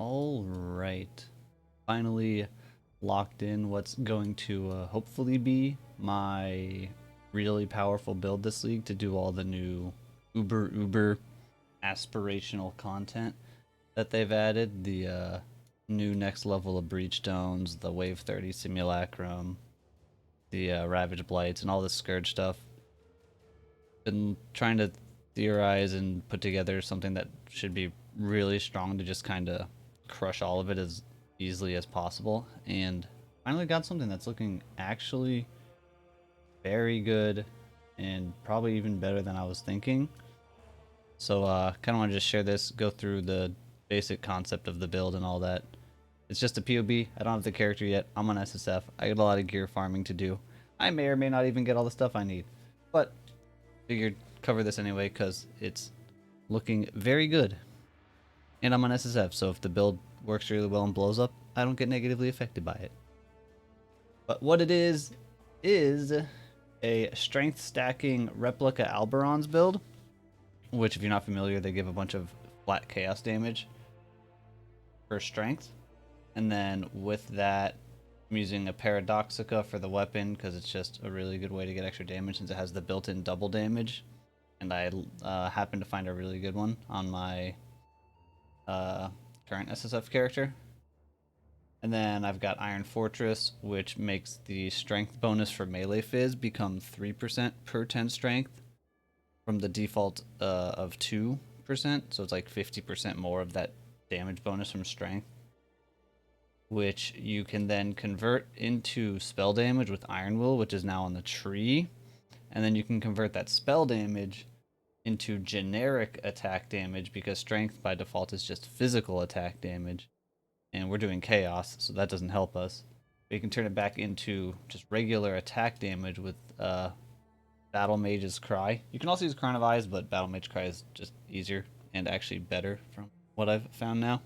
All right. Finally locked in what's going to hopefully be my really powerful build this league to do all the new uber aspirational content that they've added. The new next level of breach stones, the wave 30 simulacrum, the ravage blights, and all this scourge stuff. Been trying to theorize and put together something that should be really strong to just kind of crush all of it as easily as possible, and finally got something that's looking actually very good and probably even better than I was thinking. So kind of want to just share this, go through the basic concept of the build and all that. It's just a POB. I don't have the character yet. I'm on SSF. I got a lot of gear farming to do. I may or may not even get all the stuff I need, but figured cover this anyway because it's looking very good. And I'm on SSF, so if the build works really well and blows up, I don't get negatively affected by it. But what it is a strength stacking Replica Alberons build, which if you're not familiar, they give a bunch of flat chaos damage for strength. And then with that, I'm using a Paradoxica for the weapon because it's just a really good way to get extra damage since it has the built-in double damage. And I happen to find a really good one on my current SSF character. And then I've got Iron Fortress, which makes the strength bonus for melee fizz become 3% per 10 strength from the default of 2%. So it's like 50% more of that damage bonus from strength, which you can then convert into spell damage with Iron Will, which is now on the tree. And then you can convert that spell damage into generic attack damage because strength by default is just physical attack damage. And we're doing chaos, so that doesn't help us. But you can turn it back into just regular attack damage with Battlemage's Cry. You can also use Crown of Eyes, but Battlemage Cry is just easier and actually better from what I've found now.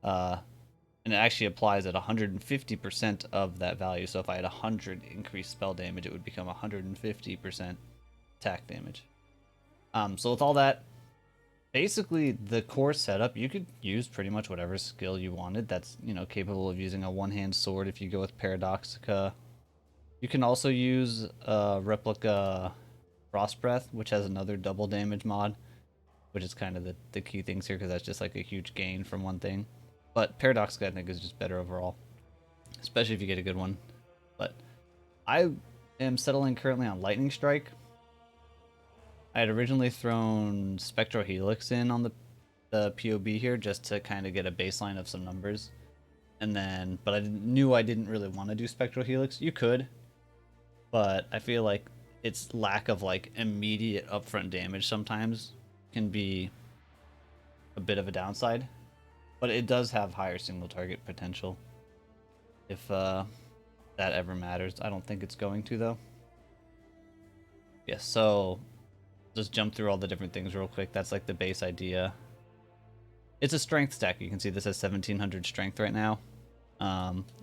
And it actually applies at 150% of that value. So if I had 100 increased spell damage, it would become 150% attack damage. So with all that, basically the core setup, you could use pretty much whatever skill you wanted that's, capable of using a one-hand sword if you go with Paradoxica. You can also use Replica Frost Breath, which has another double damage mod, which is kind of the key things here because that's just like a huge gain from one thing. But Paradoxica, I think, is just better overall, especially if you get a good one. But I am settling currently on Lightning Strike. I had originally thrown Spectral Helix in on the POB here just to kind of get a baseline of some numbers. And then, but I knew I didn't really want to do Spectral Helix. You could, but I feel like its lack of like immediate upfront damage sometimes can be a bit of a downside. But it does have higher single target potential. If that ever matters. I don't think it's going to though. Yeah, so just jump through all the different things real quick. That's like the base idea. It's a strength stack. You can see this has 1700 strength right now.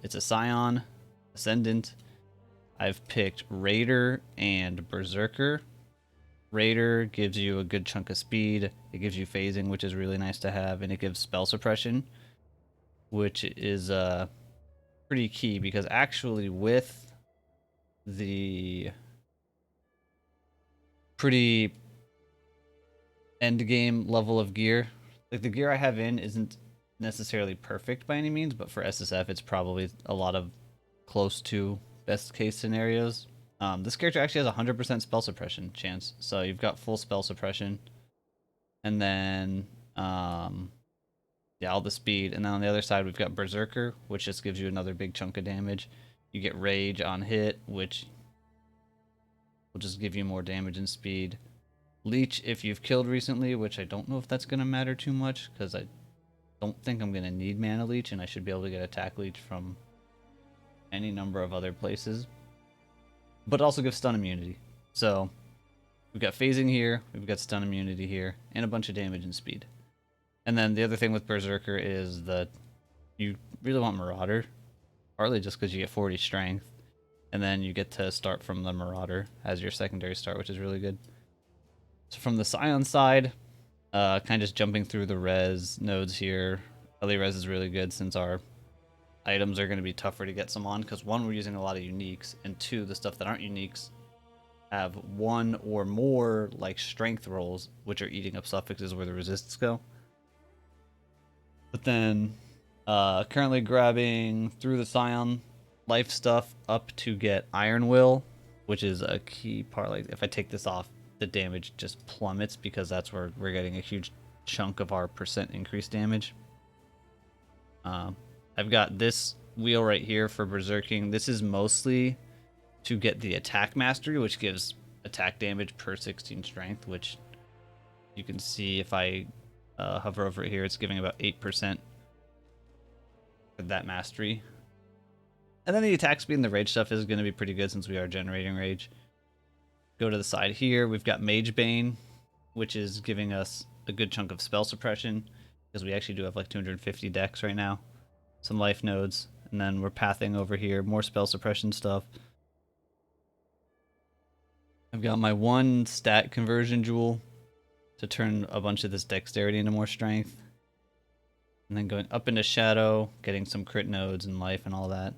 It's a Scion, Ascendant. I've picked Raider and Berserker. Raider gives you a good chunk of speed. It gives you phasing, which is really nice to have, and it gives spell suppression, which is pretty key because actually with the pretty endgame level of gear, like the gear I have in isn't necessarily perfect by any means, but for SSF it's probably a lot of close to best case scenarios. This character actually has 100% spell suppression chance, so you've got full spell suppression, and then yeah, all the speed, and then on the other side we've got Berserker, which just gives you another big chunk of damage. You get Rage on hit, which will just give you more damage and speed. Leech if you've killed recently, which I don't know if that's going to matter too much, because I don't think I'm going to need Mana Leech, and I should be able to get Attack Leech from any number of other places. But it also gives stun immunity. So we've got phasing here, we've got stun immunity here, and a bunch of damage and speed. And then the other thing with Berserker is that you really want Marauder, partly just because you get 40 strength, and then you get to start from the Marauder as your secondary start, which is really good. So from the Scion side, kind of just jumping through the res nodes here. Melee res is really good since our items are going to be tougher to get some on, because one, we're using a lot of uniques, and two, the stuff that aren't uniques have one or more like strength rolls, which are eating up suffixes where the resists go. But then currently grabbing through the Scion life stuff up to get Iron Will, which is a key part. Like if I take this off, the damage just plummets because that's where we're getting a huge chunk of our percent increased damage. I've got this wheel right here for berserking. This is mostly to get the attack mastery, which gives attack damage per 16 strength, which you can see if I hover over it here, it's giving about 8% for that mastery. And then the attack speed and the rage stuff is going to be pretty good since we are generating rage. Go to the side here, we've got Mage Bane, which is giving us a good chunk of spell suppression, because we actually do have like 250 dex right now. Some life nodes, and then we're pathing over here, more spell suppression stuff. I've got my one stat conversion jewel to turn a bunch of this dexterity into more strength. And then going up into shadow, getting some crit nodes and life and all that.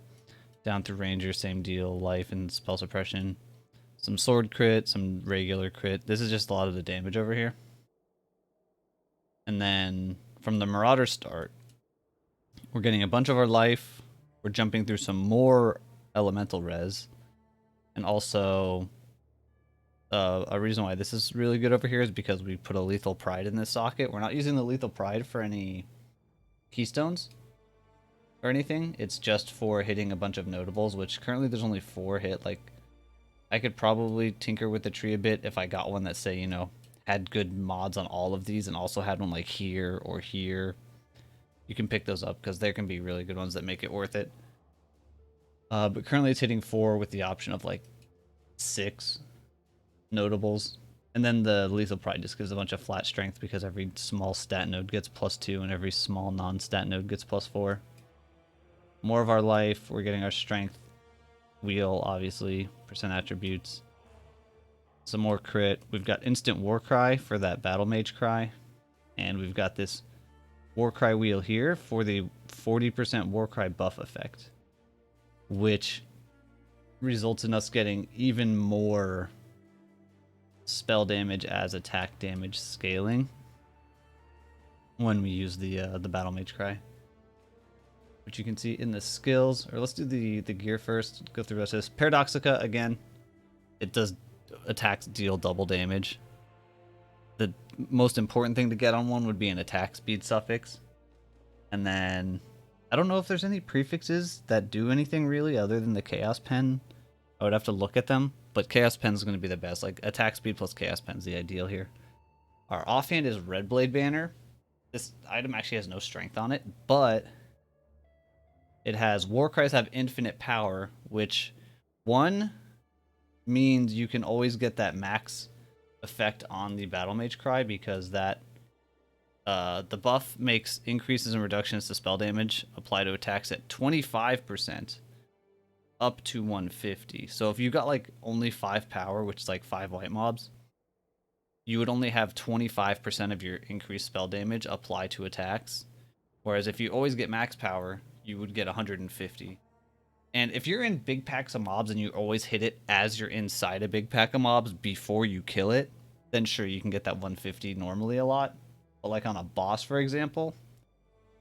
Down through ranger, same deal, life and spell suppression. Some sword crit, some regular crit. This is just a lot of the damage over here. And then from the Marauder start, we're getting a bunch of our life. We're jumping through some more elemental res. And also, a reason why this is really good over here is because we put a lethal pride in this socket. We're not using the lethal pride for any keystones or anything. It's just for hitting a bunch of notables, which currently there's only 4 hit. Like, I could probably tinker with the tree a bit if I got one that, say, you know, had good mods on all of these and also had one like here or here. You can pick those up because there can be really good ones that make it worth it. But currently it's hitting 4 with the option of like 6 notables. And then the lethal pride just gives a bunch of flat strength because every small stat node gets +2 and every small non-stat node gets +4. More of our life, we're getting our strength wheel, obviously, percent attributes. Some more crit. We've got instant warcry for that battlemage cry. And we've got this warcry wheel here for the 40% warcry buff effect, which results in us getting even more spell damage as attack damage scaling when we use the battlemage cry, which you can see in the skills. Or let's do the gear first. Go through the rest of this. Paradoxica, again, it does attacks deal double damage. The most important thing to get on one would be an attack speed suffix. And then I don't know if there's any prefixes that do anything really other than the Chaos Pen. I would have to look at them, but Chaos Pen is going to be the best. Like attack speed plus Chaos Pen is the ideal here. Our offhand is Red Blade Banner. This item actually has no strength on it, but it has Warcries have infinite power, which one means you can always get that max effect on the Battlemage Cry because that the buff makes increases and reductions to spell damage apply to attacks at 25% up to 150. So if you got like only 5 power, which is like 5 white mobs, you would only have 25% of your increased spell damage apply to attacks. Whereas if you always get max power, you would get 150. And if you're in big packs of mobs and you always hit it as you're inside a big pack of mobs before you kill it, then sure, you can get that 150 normally a lot. But like on a boss, for example,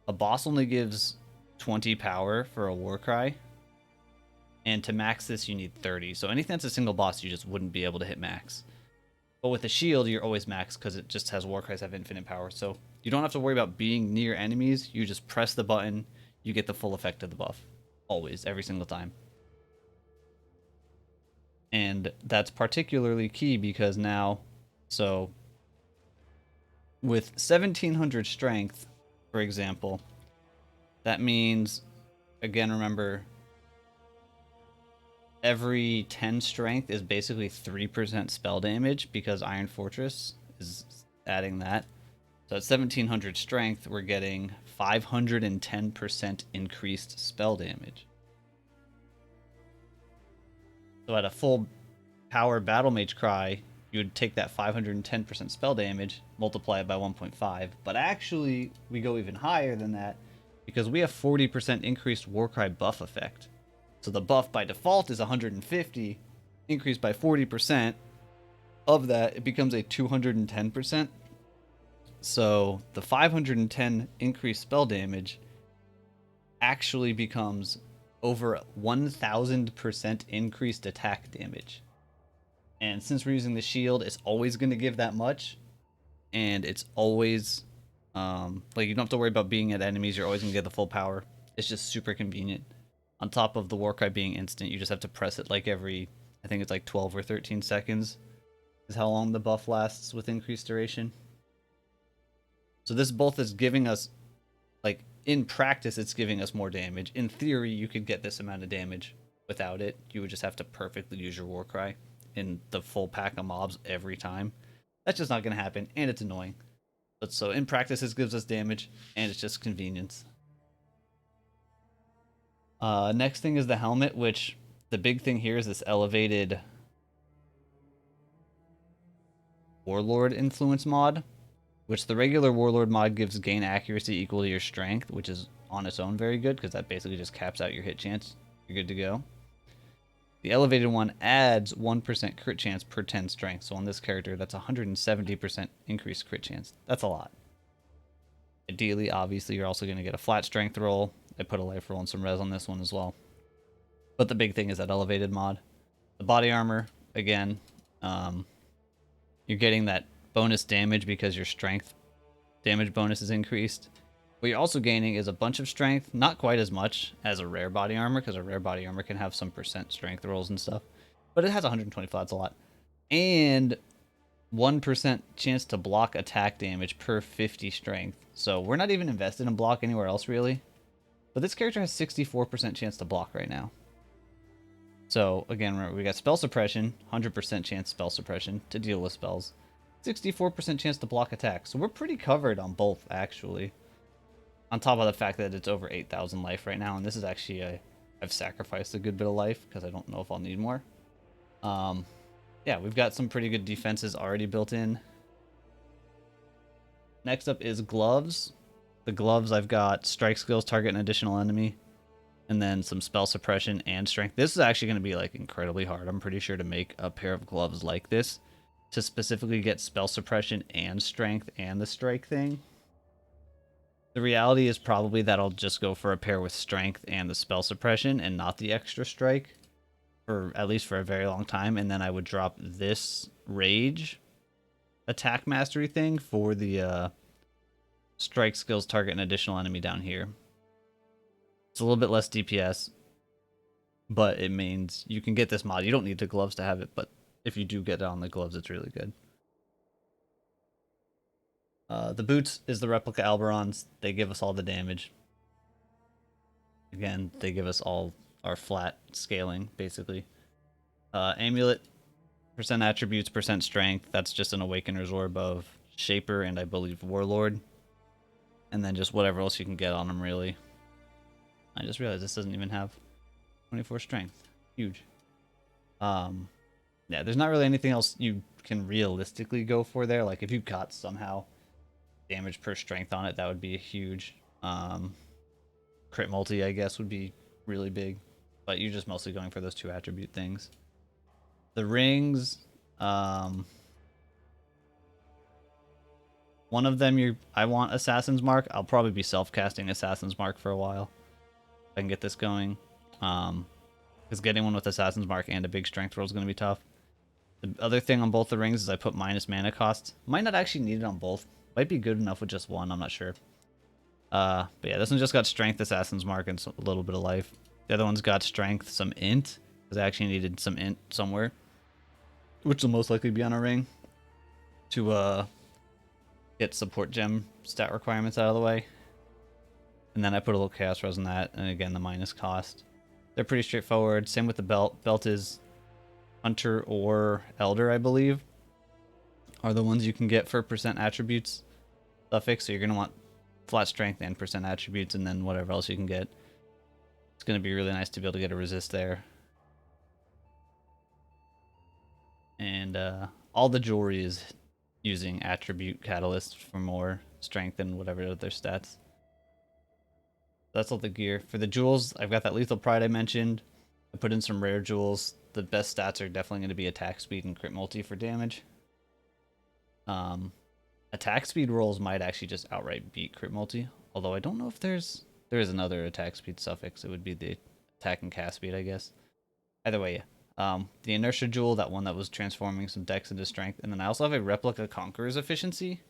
a boss only gives 20 power for a Warcry. And to max this, you need 30. So anything that's a single boss, you just wouldn't be able to hit max. But with a shield, you're always max because it just has Warcries have infinite power. So you don't have to worry about being near enemies. You just press the button, you get the full effect of the buff. Always, every single time. And that's particularly key because now, so with 1700 strength, for example, that means, again, remember, every 10 strength is basically 3% spell damage because Iron Fortress is adding that. So at 1700 strength, we're getting 510% increased spell damage. So at a full power Battlemage Cry, you would take that 510% spell damage, multiply it by 1.5. But actually, we go even higher than that because we have 40% increased warcry buff effect. So the buff by default is 150, increased by 40%. Of that, it becomes a 210%. So the 510 increased spell damage actually becomes over 1000% increased attack damage. And since we're using the shield, it's always going to give that much. And it's always, like, you don't have to worry about being at enemies. You're always going to get the full power. It's just super convenient. On top of the warcry being instant, you just have to press it like every, I think it's like 12 or 13 seconds is how long the buff lasts with increased duration. So this both is giving us, like, in practice, it's giving us more damage. In theory, you could get this amount of damage without it. You would just have to perfectly use your warcry in the full pack of mobs every time. That's just not going to happen, and it's annoying. But so in practice, this gives us damage, and it's just convenience. Next thing is the helmet, which the big thing here is this elevated Warlord influence mod, which the regular Warlord mod gives gain accuracy equal to your strength, which is on its own very good because that basically just caps out your hit chance. You're good to go. The elevated one adds 1% crit chance per 10 strength. So on this character, that's 170% increased crit chance. That's a lot. Ideally, obviously, you're also going to get a flat strength roll. I put a life roll and some res on this one as well. But the big thing is that elevated mod. The body armor, again, you're getting that bonus damage because your strength damage bonus is increased. What you're also gaining is a bunch of strength, not quite as much as a rare body armor, because a rare body armor can have some percent strength rolls and stuff. But it has 125, that's a lot. And 1% chance to block attack damage per 50 strength. So we're not even invested in block anywhere else, really. But this character has 64% chance to block right now. So, again, remember, we got spell suppression, 100% chance spell suppression to deal with spells. 64% chance to block attack. So we're pretty covered on both, actually. On top of the fact that it's over 8,000 life right now, and this is actually I've sacrificed a good bit of life because I don't know if I'll need more. Yeah, we've got some pretty good defenses already built in. Next up is gloves. The gloves, I've got strike skills, target an additional enemy, and then some spell suppression and strength. This is actually going to be like incredibly hard, I'm pretty sure, to make a pair of gloves like this to specifically get spell suppression and strength and the strike thing. The reality is probably that I'll just go for a pair with strength and the spell suppression and not the extra strike for at least for a very long time, and then I would drop this rage attack mastery thing for the strike skills, target an additional enemy down here. It's a little bit less DPS, but it means you can get this mod. You don't need the gloves to have it, but if you do get it on the gloves, it's really good. The boots is the replica Alberons. They give us all the damage. Again, they give us all our flat scaling, basically. Amulet, percent attributes, percent strength. That's just an Awakener's Orb of Shaper and I believe Warlord. And then just whatever else you can get on them, really. I just realized this doesn't even have 24 strength. Huge. Yeah, there's not really anything else you can realistically go for there. Like, if you got somehow damage per strength on it, that would be a huge. Crit multi, I guess, would be really big. But you're just mostly going for those two attribute things. The rings, one of them I want Assassin's Mark. I'll probably be self-casting Assassin's Mark for a while. If I can get this going. Because getting one with Assassin's Mark and a big strength roll is going to be tough. The other thing on both the rings is I put minus mana cost. Might not actually need it on both. Might be good enough with just one, I'm not sure. But yeah, this one just got strength, Assassin's Mark, and a little bit of life. The other one's got strength, some int, because I actually needed some int somewhere. Which will most likely be on a ring. To get support gem stat requirements out of the way. And then I put a little chaos res on that, and again, the minus cost. They're pretty straightforward. Same with the belt. Belt is Hunter or Elder, I believe, are the ones you can get for percent attributes suffix. So you're going to want flat strength and percent attributes, and then whatever else you can get. It's going to be really nice to be able to get a resist there. And all the jewelry is using attribute catalyst for more strength and whatever other stats. That's all the gear. For the jewels, I've got that Lethal Pride I mentioned. I put in some rare jewels. The best stats are definitely going to be attack speed and crit multi for damage. Attack speed rolls might actually just outright beat crit multi. Although I don't know if there is another attack speed suffix. It would be the attack and cast speed, I guess. Either way, yeah. The inertia jewel, that one that was transforming some dex into strength. And then I also have a replica conqueror's efficiency,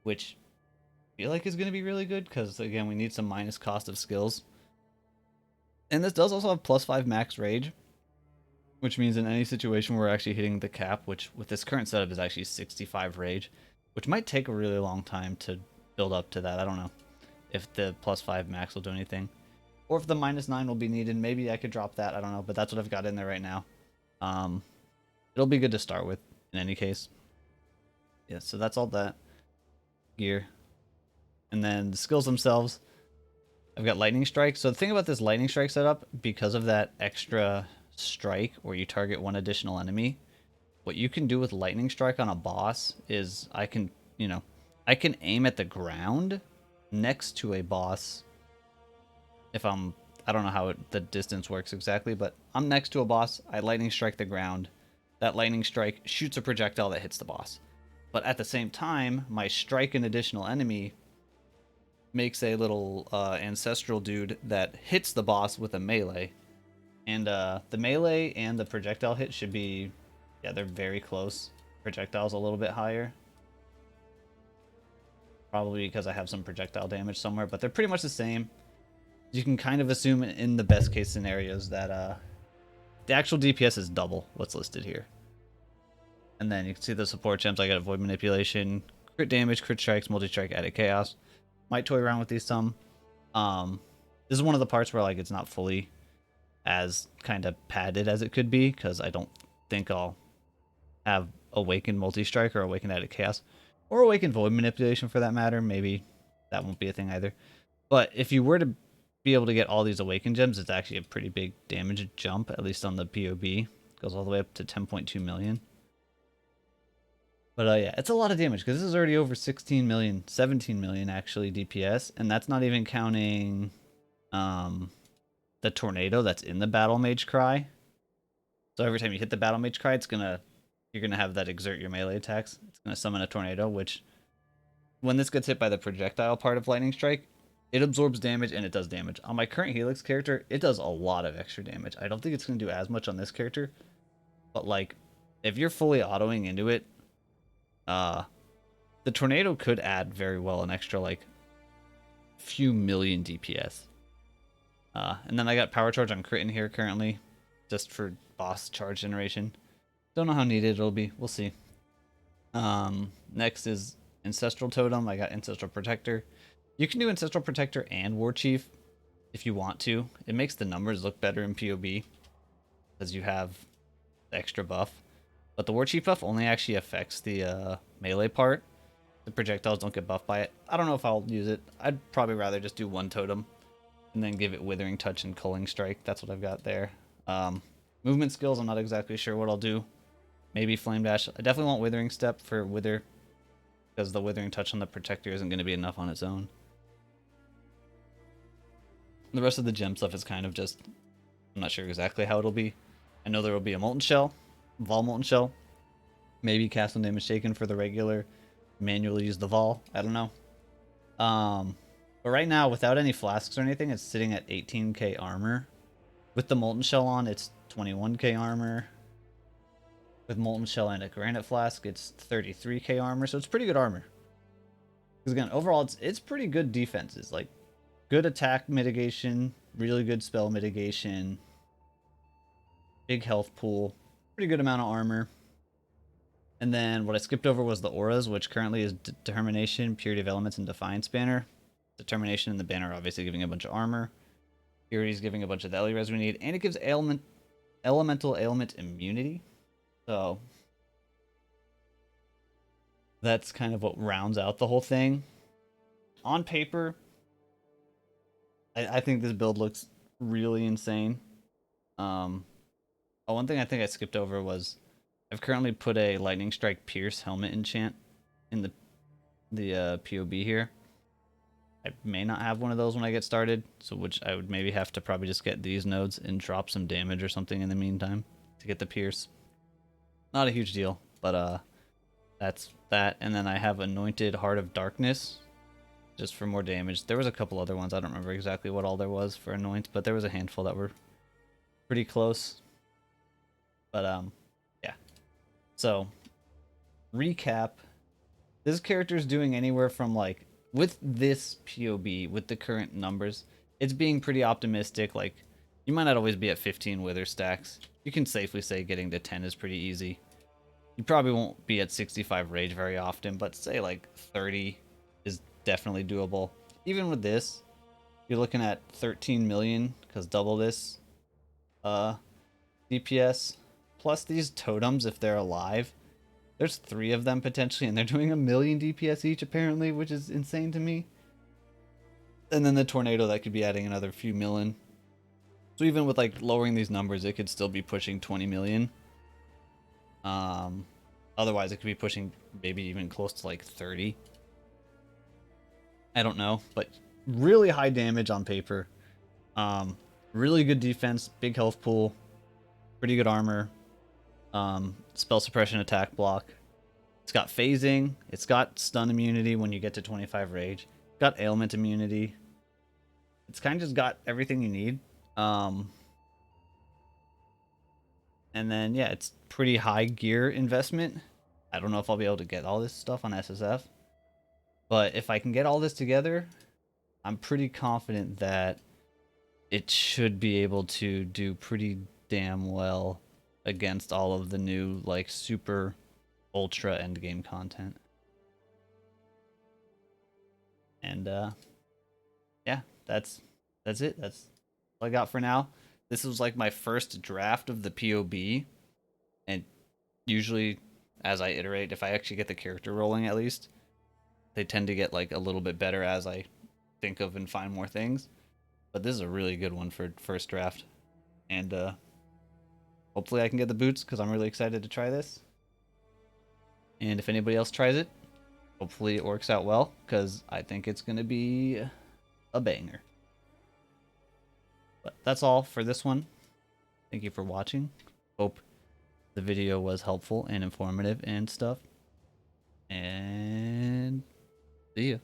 which I feel like is going to be really good because, again, we need some minus cost of skills. And this does also have +5 max rage, which means in any situation we're actually hitting the cap, which with this current setup is actually 65 rage, which might take a really long time to build up to that. I don't know if the +5 max will do anything, or if the -9 will be needed. Maybe I could drop that. I don't know, but that's what I've got in there right now. It'll be good to start with in any case. Yeah, so that's all that gear. And then the skills themselves, I've got lightning strike. So the thing about this lightning strike setup, because of that extra strike where you target one additional enemy, what you can do with lightning strike on a boss is I can aim at the ground next to a boss. If I don't know how the distance works exactly, but I'm next to a boss, I lightning strike the ground. That lightning strike shoots a projectile that hits the boss. But at the same time, my strike an additional enemy makes a little ancestral dude that hits the boss with a melee. And the melee and the projectile hit should be, yeah, they're very close. Projectile's a little bit higher. Probably because I have some projectile damage somewhere, but they're pretty much the same. You can kind of assume in the best case scenarios that the actual DPS is double what's listed here. And then you can see the support gems. I got Void Manipulation, crit damage, crit strikes, multi-strike, added chaos. Might toy around with these some. This is one of the parts where like it's not fully as kind of padded as it could be, because I don't think I'll have Awakened Multi-Strike or Awakened Added Chaos, or Awakened Void Manipulation for that matter. Maybe that won't be a thing either. But if you were to be able to get all these Awakened Gems, it's actually a pretty big damage jump, at least on the POB. It goes all the way up to 10.2 million. But yeah, it's a lot of damage, because this is already over 16 million, 17 million actually DPS, and that's not even counting the tornado that's in the battlemage cry. So every time you hit the battlemage cry, you're gonna have that exert your melee attacks. It's gonna summon a tornado, which when this gets hit by the projectile part of lightning strike, it absorbs damage and it does damage. On my current Helix character, it does a lot of extra damage. I don't think it's gonna do as much on this character, but like if you're fully autoing into it, the tornado could add very well an extra like few million DPS. And then I got power charge on crit in here currently, just for boss charge generation. Don't know how needed it'll be. We'll see. Next is Ancestral Totem. I got Ancestral Protector. You can do Ancestral Protector and War Chief if you want to. It makes the numbers look better in POB because you have the extra buff. But the War Chief buff only actually affects the melee part. The projectiles don't get buffed by it. I don't know if I'll use it. I'd probably rather just do one totem and then give it Withering Touch and Culling Strike. That's what I've got there. Movement skills, I'm not exactly sure what I'll do. Maybe Flame Dash. I definitely want Withering Step for Wither, because the Withering Touch on the Protector isn't going to be enough on its own. The rest of the gem stuff is kind of just, I'm not sure exactly how it'll be. I know there will be a Molten Shell, Vol Molten Shell. Maybe cast on damage taken for the regular, manually use the Vol. I don't know. But right now, without any flasks or anything, it's sitting at 18k armor. With the Molten Shell on, it's 21k armor. With Molten Shell and a Granite Flask, it's 33k armor, so it's pretty good armor. Because again, overall, it's pretty good defenses. Like, good attack mitigation, really good spell mitigation, big health pool, pretty good amount of armor. And then what I skipped over was the auras, which currently is Determination, Purity of Elements, and Defiance banner. Determination and the banner are obviously giving a bunch of armor. Purity is giving a bunch of the Res we need, and it gives elemental ailment immunity. So that's kind of what rounds out the whole thing. On paper, I think this build looks really insane. One thing I think I skipped over was I've currently put a Lightning Strike Pierce helmet enchant in the POB here. I may not have one of those when I get started, so which I would maybe have to probably just get these nodes and drop some damage or something in the meantime to get the pierce. Not a huge deal, but that's that. And then I have Anointed Heart of Darkness, just for more damage. There was a couple other ones. I don't remember exactly what all there was for Anoint, but there was a handful that were pretty close. But yeah. So recap. This character is doing anywhere from like, with this POB, with the current numbers, it's being pretty optimistic. Like, you might not always be at 15 wither stacks. You can safely say getting to 10 is pretty easy. You probably won't be at 65 rage very often, but say like 30 is definitely doable. Even with this, you're looking at 13 million, because double this DPS, plus these totems if they're alive. There's 3 of them potentially, and they're doing 1,000,000 DPS each apparently, which is insane to me. And then the tornado that could be adding another few million. So even with like lowering these numbers, it could still be pushing 20 million. Otherwise it could be pushing maybe even close to like 30. I don't know, but really high damage on paper. Really good defense, big health pool, pretty good armor. Spell suppression, attack block. It's got phasing. It's got stun immunity when you get to 25 rage. It's got ailment immunity. It's kind of just got everything you need. And then, yeah, it's pretty high gear investment. I don't know if I'll be able to get all this stuff on SSF. But if I can get all this together, I'm pretty confident that it should be able to do pretty damn well against all of the new, like, super ultra endgame content. And yeah, that's it. That's all I got for now. This was like my first draft of the POB, and usually as I iterate, if I actually get the character rolling at least, they tend to get like a little bit better as I think of and find more things. But this is a really good one for first draft, and hopefully I can get the boots because I'm really excited to try this. And if anybody else tries it, hopefully it works out well, because I think it's going to be a banger. But that's all for this one. Thank you for watching. Hope the video was helpful and informative and stuff. And see ya.